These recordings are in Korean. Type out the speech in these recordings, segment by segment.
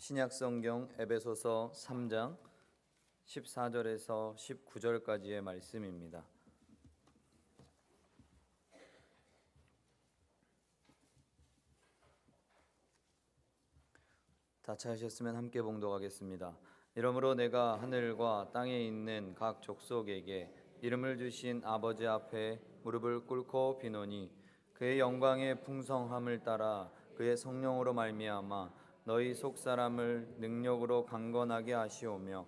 신약성경 에베소서 3장 14절에서 19절까지의 말씀입니다. 다 찾으셨으면 함께 봉독하겠습니다. 이러므로 내가 하늘과 땅에 있는 각 족속에게 이름을 주신 아버지 앞에 무릎을 꿇고 비노니 그의 영광의 풍성함을 따라 그의 성령으로 말미암아 너희 속사람을 능력으로 강건하게 하시오며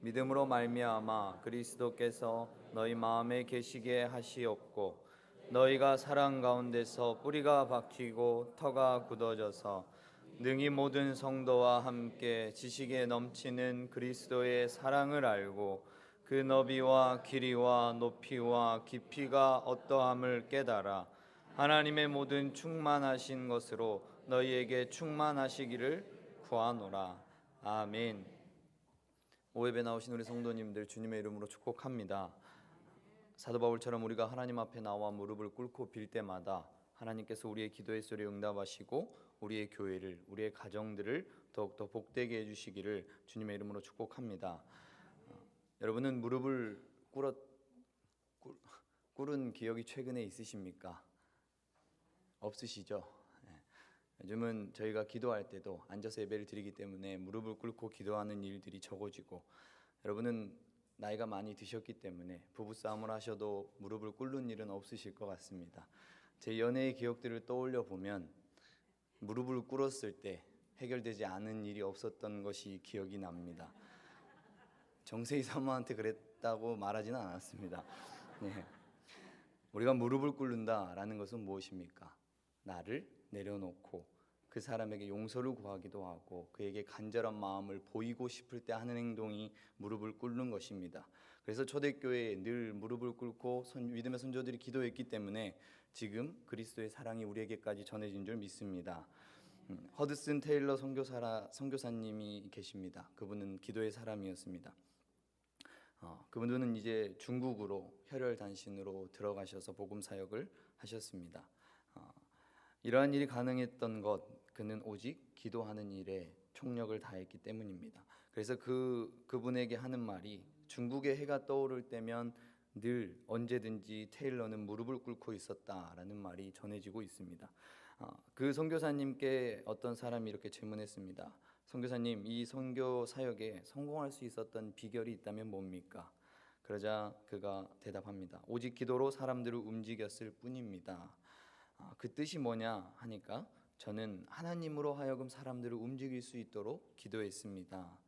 믿음으로 말미암아 그리스도께서 너희 마음에 계시게 하시옵고 너희가 사랑 가운데서 뿌리가 박히고 터가 굳어져서 능히 모든 성도와 함께 지식에 넘치는 그리스도의 사랑을 알고 그 너비와 길이와 높이와 깊이가 어떠함을 깨달아 하나님의 모든 충만하신 것으로 너희에게 충만하시기를 구하노라. 아멘. 오예배 나오신 우리 성도님들 주님의 이름으로 축복합니다. 사도 바울처럼 우리가 하나님 앞에 나와 무릎을 꿇고 빌 때마다 하나님께서 우리의 기도의 소리에 응답하시고 우리의 교회를, 우리의 가정들을 더욱더 복되게 해주시기를 주님의 이름으로 축복합니다. 여러분은 무릎을 꿇은 기억이 최근에 있으십니까? 없으시죠? 요즘은 저희가 기도할 때도 앉아서 예배를 드리기 때문에 무릎을 꿇고 기도하는 일들이 적어지고, 여러분은 나이가 많이 드셨기 때문에 부부싸움을 하셔도 무릎을 꿇는 일은 없으실 것 같습니다. 제 연애의 기억들을 떠올려 보면 무릎을 꿇었을 때 해결되지 않은 일이 없었던 것이 기억이 납니다. 정세희 사모한테 그랬다고 말하지는 않았습니다. 네. 우리가 무릎을 꿇는다라는 것은 무엇입니까? 나를 내려놓고 그 사람에게 용서를 구하기도 하고 그에게 간절한 마음을 보이고 싶을 때 하는 행동이 무릎을 꿇는 것입니다. 그래서 초대교회에 늘 무릎을 꿇고 믿음의 선조들이 기도했기 때문에 지금 그리스도의 사랑이 우리에게까지 전해진 줄 믿습니다. 허드슨 테일러 선교사님이 계십니다. 그분은 기도의 사람이었습니다. 그분은 이제 중국으로 혈혈단신으로 들어가셔서 복음 사역을 하셨습니다. 이러한 일이 가능했던 것, 그는 오직 기도하는 일에 총력을 다했기 때문입니다. 그래서 그분에게 하는 말이, 중국의 해가 떠오를 때면 늘 언제든지 테일러는 무릎을 꿇고 있었다라는 말이 전해지고 있습니다. 그 선교사님께 어떤 사람이 이렇게 질문했습니다. 선교사님, 이 선교 사역에 성공할 수 있었던 비결이 있다면 뭡니까? 그러자 그가 대답합니다. 오직 기도로 사람들을 움직였을 뿐입니다. 그 뜻이 뭐냐 하니까, 저는 하나님으로 하여금 사람들을 움직일 수 있도록 기도했습니다.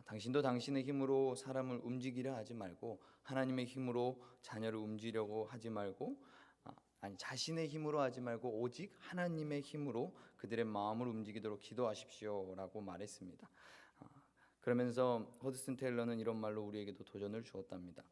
당신도 당신의 힘으로 사람을 움직이려 하지 말고 하나님의 힘으로 자녀를 움직이려고 하지 말고, 자신의 힘으로 하지 말고 오직 하나님의 힘으로 그들의 마음을 움직이도록 기도하십시오 라고 말했습니다. 그러면서 허드슨 테일러는 이런 말로 우리에게도 도전을 주었답니다.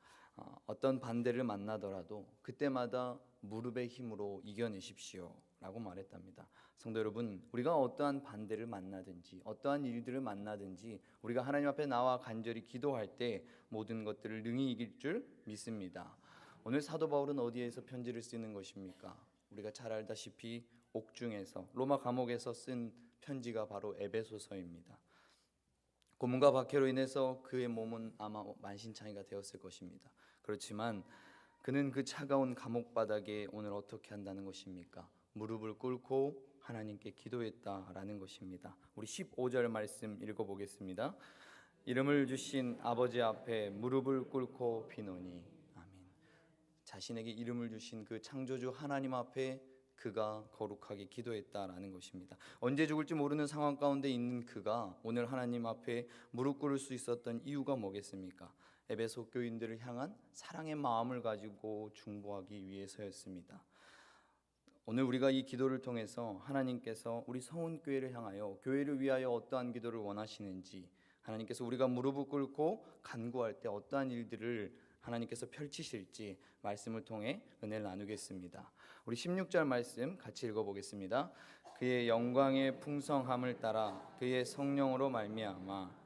어떤 반대를 만나더라도 그때마다 무릎의 힘으로 이겨내십시오 라고 말했답니다. 성도 여러분, 우리가 어떠한 반대를 만나든지 어떠한 일들을 만나든지 우리가 하나님 앞에 나와 간절히 기도할 때 모든 것들을 능히 이길 줄 믿습니다. 오늘 사도 바울은 어디에서 편지를 쓰는 것입니까? 우리가 잘 알다시피 옥중에서, 로마 감옥에서 쓴 편지가 바로 에베소서입니다. 고문과 박해로 인해서 그의 몸은 아마 만신창이가 되었을 것입니다. 그렇지만 그는 그 차가운 감옥 바닥에 오늘 어떻게 한다는 것입니까? 무릎을 꿇고 하나님께 기도했다라는 것입니다. 우리 15절 말씀 읽어보겠습니다. 이름을 주신 아버지 앞에 무릎을 꿇고 비노니. 아멘. 자신에게 이름을 주신 그 창조주 하나님 앞에 그가 거룩하게 기도했다라는 것입니다. 언제 죽을지 모르는 상황 가운데 있는 그가 오늘 하나님 앞에 무릎 꿇을 수 있었던 이유가 뭐겠습니까? 에베소 교인들을 향한 사랑의 마음을 가지고 중보하기 위해서였습니다. 오늘 우리가 이 기도를 통해서 하나님께서 우리 성운교회를 향하여, 교회를 위하여 어떠한 기도를 원하시는지, 하나님께서 우리가 무릎을 꿇고 간구할 때 어떠한 일들을 하나님께서 펼치실지 말씀을 통해 은혜를 나누겠습니다. 우리 16절 말씀 같이 읽어보겠습니다. 그의 영광의 풍성함을 따라 그의 성령으로 말미암아.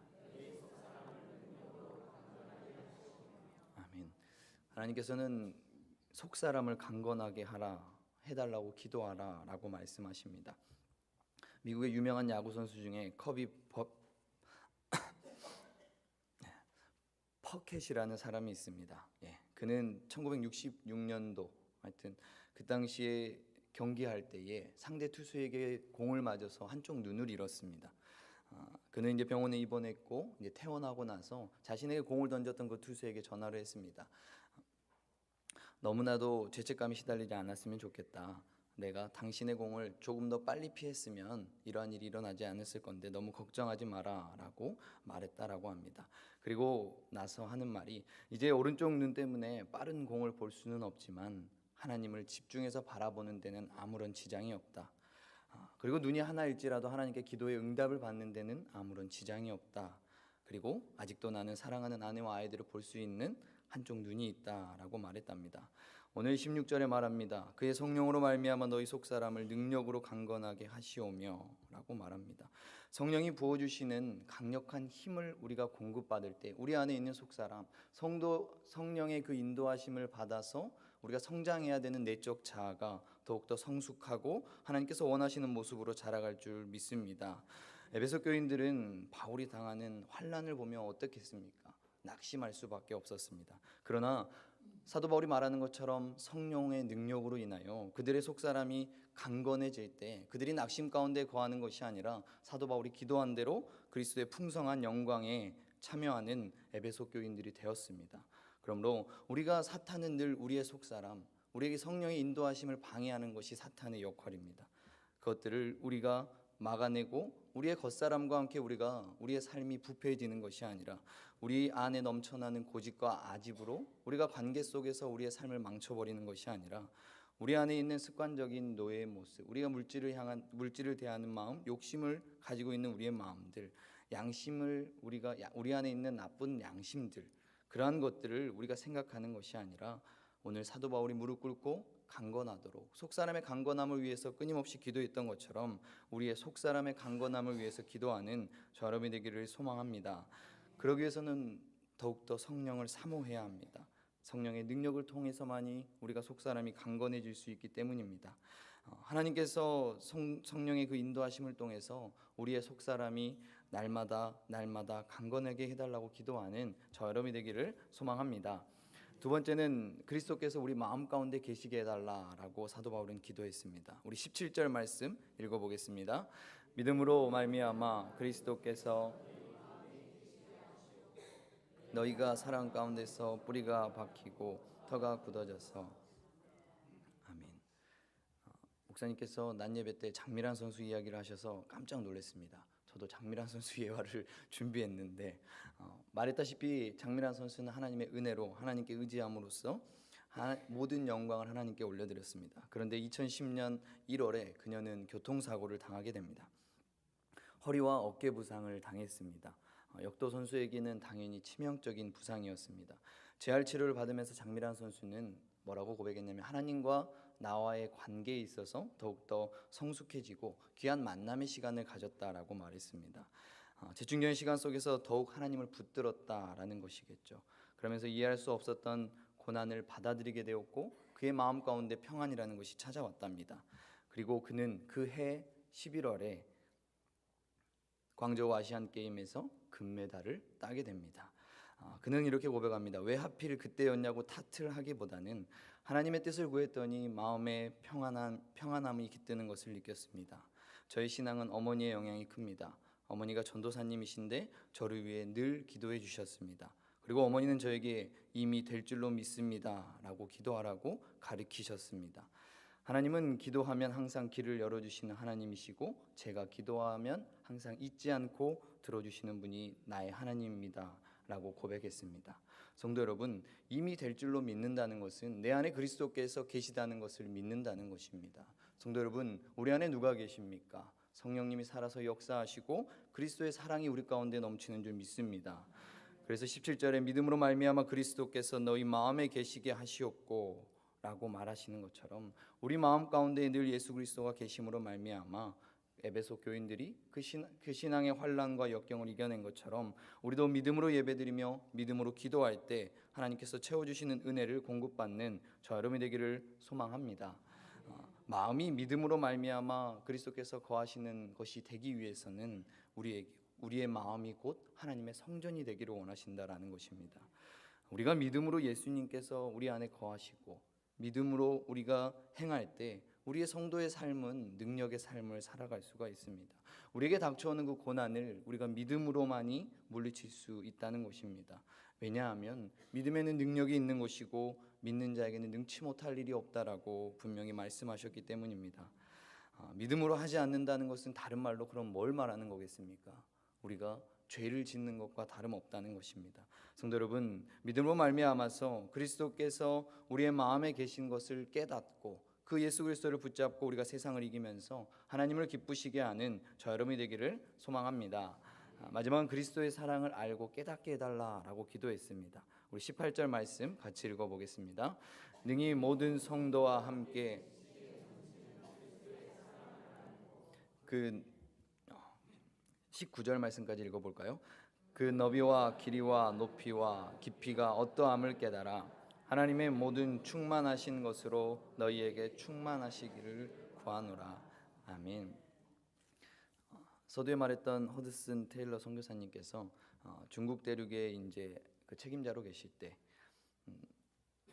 아멘. 하나님께서는 속사람을 강건하게 하라, 해달라고 기도하라 라고 말씀하십니다. 미국의 유명한 야구 선수 중에 퍼켓이라는 사람이 있습니다. 그는 1966년도 하여튼 그 당시에 경기할 때에 상대 투수에게 공을 맞아서 한쪽 눈을 잃었습니다. 그는 이제 병원에 입원했고 이제 퇴원하고 나서 자신에게 공을 던졌던 그 투수에게 전화를 했습니다. 너무나도 죄책감이 시달리지 않았으면 좋겠다. 내가 당신의 공을 조금 더 빨리 피했으면 이러한 일이 일어나지 않았을 건데 너무 걱정하지 마라 라고 말했다라고 합니다. 그리고 나서 하는 말이, 이제 오른쪽 눈 때문에 빠른 공을 볼 수는 없지만 하나님을 집중해서 바라보는 데는 아무런 지장이 없다. 그리고 눈이 하나일지라도 하나님께 기도의 응답을 받는 데는 아무런 지장이 없다. 그리고 아직도 나는 사랑하는 아내와 아이들을 볼 수 있는 한쪽 눈이 있다라고 말했답니다. 오늘 16절에 말합니다. 그의 성령으로 말미암아 너희 속사람을 능력으로 강건하게 하시오며 라고 말합니다. 성령이 부어주시는 강력한 힘을 우리가 공급받을 때 우리 안에 있는 속사람, 성령의 그 인도하심을 받아서 우리가 성장해야 되는 내적 자아가 더욱더 성숙하고 하나님께서 원하시는 모습으로 자라갈 줄 믿습니다. 에베소 교인들은 바울이 당하는 환난을 보며 어떻겠습니까? 낙심할 수밖에 없었습니다. 그러나 사도 바울이 말하는 것처럼 성령의 능력으로 인하여 그들의 속사람이 강건해질 때 그들이 낙심 가운데 거하는 것이 아니라 사도 바울이 기도한 대로 그리스도의 풍성한 영광에 참여하는 에베소 교인들이 되었습니다. 그러므로 우리가 사탄은 늘 우리의 속사람, 우리에게 성령의 인도하심을 방해하는 것이 사탄의 역할입니다. 그것들을 우리가 막아내고 우리의 겉사람과 함께 우리의 삶이 부패해지는 것이 아니라 우리 안에 넘쳐나는 고집과 아집으로 우리가 관계 속에서 우리의 삶을 망쳐버리는 것이 아니라 우리 안에 있는 습관적인 노예의 모습, 우리가 물질을 대하는 마음, 욕심을 가지고 있는 우리의 마음들, 양심을 우리 안에 있는 나쁜 양심들, 그러한 것들을 우리가 생각하는 것이 아니라 오늘 사도 바울이 무릎 꿇고 강건하도록 속사람의 강건함을 위해서 끊임없이 기도했던 것처럼 우리의 속사람의 강건함을 위해서 기도하는 저 여러분이 되기를 소망합니다. 그러기 위해서는 더욱더 성령을 사모해야 합니다. 성령의 능력을 통해서만이 우리가 속사람이 강건해질 수 있기 때문입니다. 하나님께서 성령의 그 인도하심을 통해서 우리의 속사람이 날마다 강건하게 해달라고 기도하는 저 여러분이 되기를 소망합니다. 두 번째는 그리스도께서 우리 마음 가운데 계시게 해달라라고 사도 바울은 기도했습니다. 우리 17절 말씀 읽어보겠습니다. 믿음으로 말미암아 그리스도께서 너희가 사랑 가운데서 뿌리가 박히고 터가 굳어져서. 아멘. 목사님께서 낮 예배 때 장미란 선수 이야기를 하셔서 깜짝 놀랐습니다. 저도 장미란 선수 예화를 준비했는데 말했다시피 장미란 선수는 하나님의 은혜로 하나님께 의지함으로써 모든 영광을 하나님께 올려드렸습니다. 그런데 2010년 1월에 그녀는 교통사고를 당하게 됩니다. 허리와 어깨 부상을 당했습니다. 역도 선수에게는 당연히 치명적인 부상이었습니다. 재활 치료를 받으면서 장미란 선수는 뭐라고 고백했냐면 하나님과 나와의 관계에 있어서 더욱더 성숙해지고 귀한 만남의 시간을 가졌다라고 말했습니다. 재충전의 시간 속에서 더욱 하나님을 붙들었다라는 것이겠죠. 그러면서 이해할 수 없었던 고난을 받아들이게 되었고 그의 마음 가운데 평안이라는 것이 찾아왔답니다. 그리고 그는 그 해 11월에 광저우 아시안 게임에서 금메달을 따게 됩니다. 그는 이렇게 고백합니다. 왜 하필 그때였냐고 탓을 하기보다는 하나님의 뜻을 구했더니 마음에 평안함이 깃드는 것을 느꼈습니다. 저희 신앙은 어머니의 영향이 큽니다. 어머니가 전도사님이신데 저를 위해 늘 기도해 주셨습니다. 그리고 어머니는 저에게 이미 될 줄로 믿습니다 라고 기도하라고 가르치셨습니다. 하나님은 기도하면 항상 길을 열어주시는 하나님이시고 제가 기도하면 항상 잊지 않고 들어주시는 분이 나의 하나님입니다 라고 고백했습니다. 성도 여러분, 이미 될 줄로 믿는다는 것은 내 안에 그리스도께서 계시다는 것을 믿는다는 것입니다. 성도 여러분, 우리 안에 누가 계십니까? 성령님이 살아서 역사하시고 그리스도의 사랑이 우리 가운데 넘치는 줄 믿습니다. 그래서 17절에 믿음으로 말미암아 그리스도께서 너희 마음에 계시게 하시옵고 라고 말하시는 것처럼 우리 마음 가운데 늘 예수 그리스도가 계심으로 말미암아 에베소 교인들이 그 신앙의 환난과 역경을 이겨낸 것처럼 우리도 믿음으로 예배드리며 믿음으로 기도할 때 하나님께서 채워주시는 은혜를 공급받는 저 여러분이 되기를 소망합니다. 마음이 믿음으로 말미암아 그리스도께서 거하시는 것이 되기 위해서는 우리의 마음이 곧 하나님의 성전이 되기를 원하신다라는 것입니다. 우리가 믿음으로 예수님께서 우리 안에 거하시고 믿음으로 우리가 행할 때 우리의 성도의 삶은 능력의 삶을 살아갈 수가 있습니다. 우리에게 닥쳐오는 그 고난을 우리가 믿음으로만이 물리칠 수 있다는 것입니다. 왜냐하면 믿음에는 능력이 있는 것이고 믿는 자에게는 능치 못할 일이 없다라고 분명히 말씀하셨기 때문입니다. 믿음으로 하지 않는다는 것은 다른 말로 그럼 뭘 말하는 거겠습니까? 우리가 죄를 짓는 것과 다름없다는 것입니다. 성도 여러분, 믿음으로 말미암아서 그리스도께서 우리의 마음에 계신 것을 깨닫고 그 예수 그리스도를 붙잡고 우리가 세상을 이기면서 하나님을 기쁘시게 하는 저 여러분이 되기를 소망합니다. 마지막은 그리스도의 사랑을 알고 깨닫게 해달라라고 기도했습니다. 우리 18절 말씀 같이 읽어보겠습니다. 능히 모든 성도와 함께 그 19절 말씀까지 읽어볼까요? 그 너비와 길이와 높이와 깊이가 어떠함을 깨달아 하나님의 모든 충만하신 것으로 너희에게 충만하시기를 구하노라. 아멘. 서두에 말했던 허드슨 테일러 선교사님께서 중국 대륙에 이제 그 책임자로 계실 때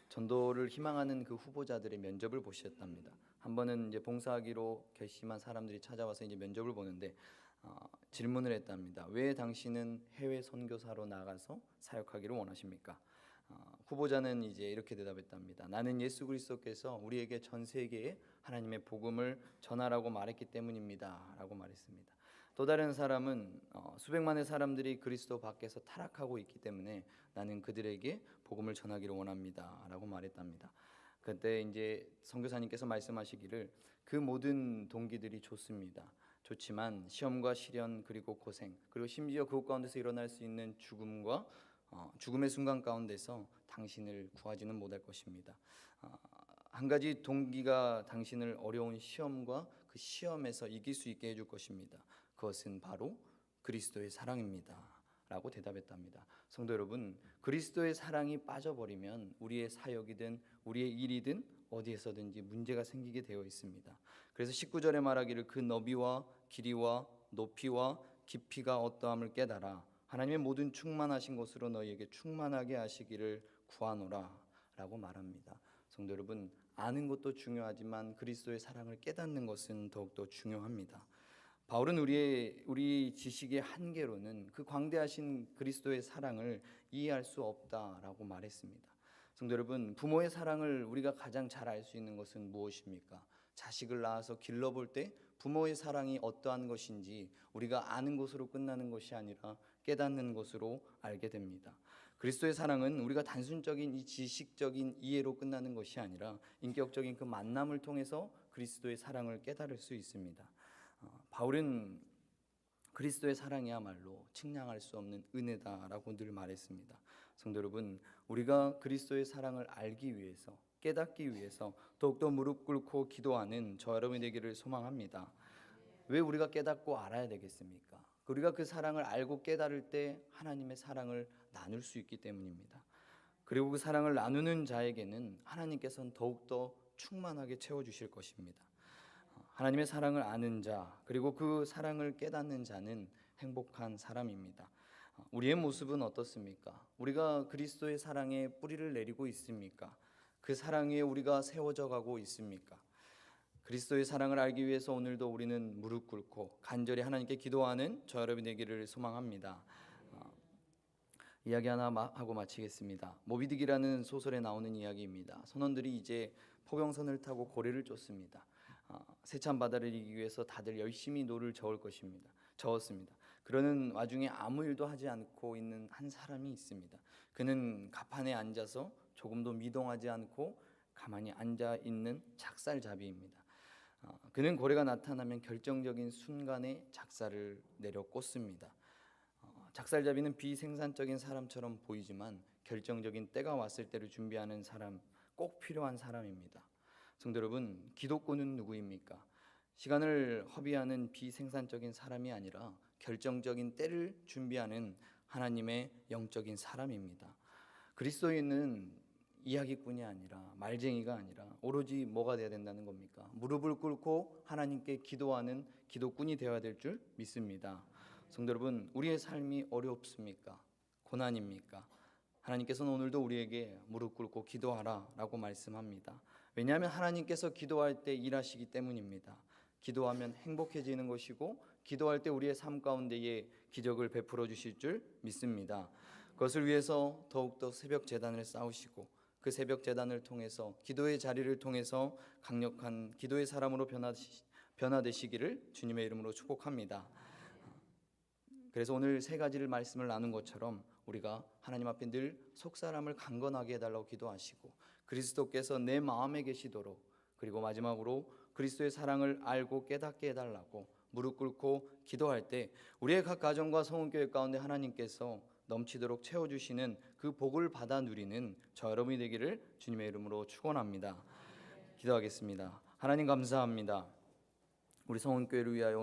전도를 희망하는 그 후보자들의 면접을 보셨답니다. 한 번은 이제 봉사하기로 결심한 사람들이 찾아와서 이제 면접을 보는데 질문을 했답니다. 왜 당신은 해외 선교사로 나가서 사역하기를 원하십니까? 후보자는 이제 이렇게 대답했답니다. 나는 예수 그리스도께서 우리에게 전 세계에 하나님의 복음을 전하라고 말했기 때문입니다. 라고 말했습니다. 또 다른 사람은 수백만의 사람들이 그리스도 밖에서 타락하고 있기 때문에 나는 그들에게 복음을 전하기를 원합니다. 라고 말했답니다. 그때 이제 선교사님께서 말씀하시기를 그 모든 동기들이 좋습니다. 좋지만 시험과 시련 그리고 고생 그리고 심지어 그것 가운데서 일어날 수 있는 죽음과 죽음의 순간 가운데서 당신을 구하지는 못할 것입니다. 한 가지 동기가 당신을 어려운 시험과 그 시험에서 이길 수 있게 해줄 것입니다. 그것은 바로 그리스도의 사랑입니다. 라고 대답했답니다. 성도 여러분, 그리스도의 사랑이 빠져버리면 우리의 사역이든 우리의 일이든 어디에서든지 문제가 생기게 되어 있습니다. 그래서 19절에 말하기를 그 너비와 길이와 높이와 깊이가 어떠함을 깨달아 하나님의 모든 충만하신 것으로 너희에게 충만하게 하시기를 구하노라 라고 말합니다. 성도 여러분, 아는 것도 중요하지만 그리스도의 사랑을 깨닫는 것은 더욱더 중요합니다. 바울은 우리 지식의 한계로는 그 광대하신 그리스도의 사랑을 이해할 수 없다라고 말했습니다. 성도 여러분, 부모의 사랑을 우리가 가장 잘 알 수 있는 것은 무엇입니까? 자식을 낳아서 길러볼 때 부모의 사랑이 어떠한 것인지 우리가 아는 것으로 끝나는 것이 아니라 깨닫는 것으로 알게 됩니다. 그리스도의 사랑은 우리가 단순적인 이 지식적인 이해로 끝나는 것이 아니라 인격적인 그 만남을 통해서 그리스도의 사랑을 깨달을 수 있습니다. 바울은 그리스도의 사랑이야말로 측량할 수 없는 은혜다라고 늘 말했습니다. 성도 여러분, 우리가 그리스도의 사랑을 알기 위해서 깨닫기 위해서 더욱더 무릎 꿇고 기도하는 저 여러분이 되기를 소망합니다. 왜 우리가 깨닫고 알아야 되겠습니까? 우리가 그 사랑을 알고 깨달을 때 하나님의 사랑을 나눌 수 있기 때문입니다. 그리고 그 사랑을 나누는 자에게는 하나님께서는 더욱더 충만하게 채워주실 것입니다. 하나님의 사랑을 아는 자 그리고 그 사랑을 깨닫는 자는 행복한 사람입니다. 우리의 모습은 어떻습니까? 우리가 그리스도의 사랑에 뿌리를 내리고 있습니까? 그 사랑에 우리가 세워져 가고 있습니까? 그리스도의 사랑을 알기 위해서 오늘도 우리는 무릎 꿇고 간절히 하나님께 기도하는 저 여러분 되기를 소망합니다. 이야기 하나 하고 마치겠습니다. 모비딕이라는 소설에 나오는 이야기입니다. 선원들이 이제 포경선을 타고 고래를 쫓습니다. 세찬 바다를 이기기 위해서 다들 열심히 노를 저었습니다. 그러는 와중에 아무 일도 하지 않고 있는 한 사람이 있습니다. 그는 갑판에 앉아서 조금도 미동하지 않고 가만히 앉아 있는 작살잡이입니다. 그는 고래가 나타나면 결정적인 순간에 작살을 내려 꽂습니다. 작살잡이는 비생산적인 사람처럼 보이지만 결정적인 때가 왔을 때를 준비하는 사람, 꼭 필요한 사람입니다. 성도 여러분, 기독교는 누구입니까? 시간을 허비하는 비생산적인 사람이 아니라 결정적인 때를 준비하는 하나님의 영적인 사람입니다. 그리스도인은 이야기꾼이 아니라 말쟁이가 아니라 오로지 뭐가 되어야 된다는 겁니까? 무릎을 꿇고 하나님께 기도하는 기도꾼이 되어야 될 줄 믿습니다. 성도 여러분, 우리의 삶이 어렵습니까? 고난입니까? 하나님께서는 오늘도 우리에게 무릎 꿇고 기도하라라고 말씀합니다. 왜냐하면 하나님께서 기도할 때 일하시기 때문입니다. 기도하면 행복해지는 것이고 기도할 때 우리의 삶 가운데에 기적을 베풀어 주실 줄 믿습니다. 그것을 위해서 더욱더 새벽 제단을 쌓으시고 그 새벽 제단을 통해서 기도의 자리를 통해서 강력한 기도의 사람으로 변화되시기를 주님의 이름으로 축복합니다. 그래서 오늘 세 가지를 말씀을 나눈 것처럼 우리가 하나님 앞에 늘 속사람을 강건하게 해달라고 기도하시고 그리스도께서 내 마음에 계시도록, 그리고 마지막으로 그리스도의 사랑을 알고 깨닫게 해달라고 무릎 꿇고 기도할 때 우리의 각 가정과 성은교회 가운데 하나님께서 넘치도록 채워주시는 그 복을 받아 누리는 저 여러분이 되기를 주님의 이름으로 축원합니다. 기도하겠습니다. 하나님 감사합니다. 우리 성은교회를 위하여